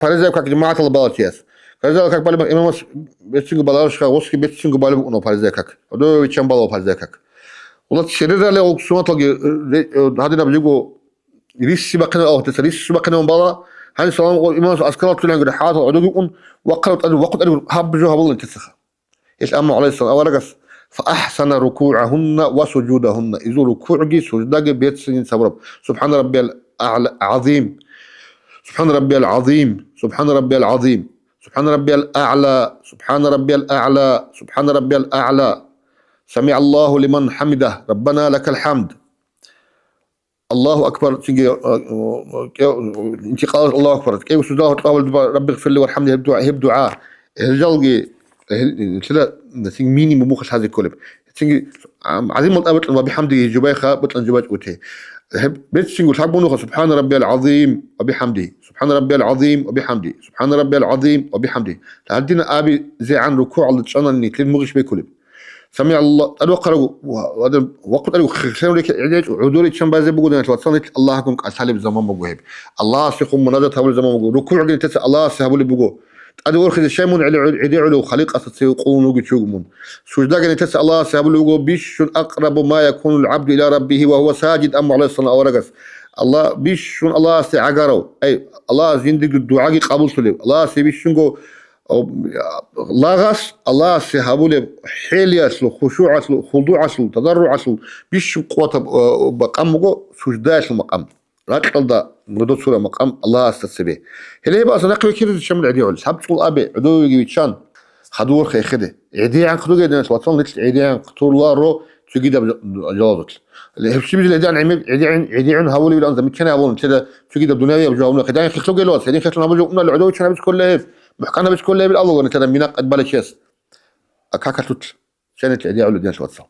Parizek jak jemaat al-balat jest. Parizek jak balibak imam betsingu balarışka oski betsingu balibak ono parizek jak. Odo içen balo parizek jak. Ulat şerirle o sumat lagi hadi na bijigo rissi bakana o tes rissi bakana bala hani salam o imam askar tulan gida hat odo yukun waqat adu waqt adu habjo habul tesakha. إيش أمر عليه الصلاة والسلام فأحسن ركوعهن وسجودهن إذا ركوعي سجدك بيت سنين سبرب سبحان ربي العظيم سبحان ربي العظيم سبحان ربي العظيم سبحان ربي الأعلى سبحان ربي الأعلى سبحان ربي الأعلى سمع الله لمن حمده ربنا لك الحمد الله أكبر انت قال الله أكبر كيف سجده قال ربي اغفر لي وارحمني هب دعاء الجلجي كده نسيج ميني مبوخش هذه الكلمة نسيج عظيم الأبد ما بحمده جبايخة بطل جباج أوتي بيت سينجو تعبونه سبحان ربي العظيم وبحمده سبحان ربي العظيم وبحمده سبحان ربي العظيم وبحمده لعندنا أبي زي عن ركوع على تشانا إني تلين مغش بكلب سمع الله أدو قرأوا وهذا وقت أدو خير لك عدولي تشان بازي بقول أنا توصلت الله كم أسهل بزمان بقول الله سيقوم منادة هبول زمان بقول ركوع قلنا تسأل الله سيهبول بقول أدو أرخذ الشيء من عدي علو خليق أساس يقولون وجد شوقمون سجدا قلنا تسأل الله سيهبول بقول بيش أقرب ما يكون العبد إلى ربه وهو ساجد أم عليه الصلاة ورقص الله بيش الله سيعقروا أي الله زندق الدعاء قبول سليم الله سيبيشنجو لاغس الله سيهبول حيل يسلو خشوع يسلو خضوع يسلو تضرع يسلو بيش قوة بقامه سجدا يسلو مقام راكل دا مدود سورة مقام الله استسبه هل هي بقى نقوي كده الشمل عدي عل سحب تقول أبي عدو يجي يتشان خدور خي خده عدي عن خدو جدا سواتون نتل عدي عن قطور الله رو تجي ده جلادك اللي هبشي بيجي عدي عن عمل عدي عن هولي ولا أنت متكنا هولي كده تجي ده الدنيا بجوابنا كده يعني خلوا جلاد يعني خلوا نبجو قلنا العدو يتشان بس كله محكنا بس كله بالله ولا كده ميناق قد بالك يس أكاكا توت كانت عدي عل دين سواتون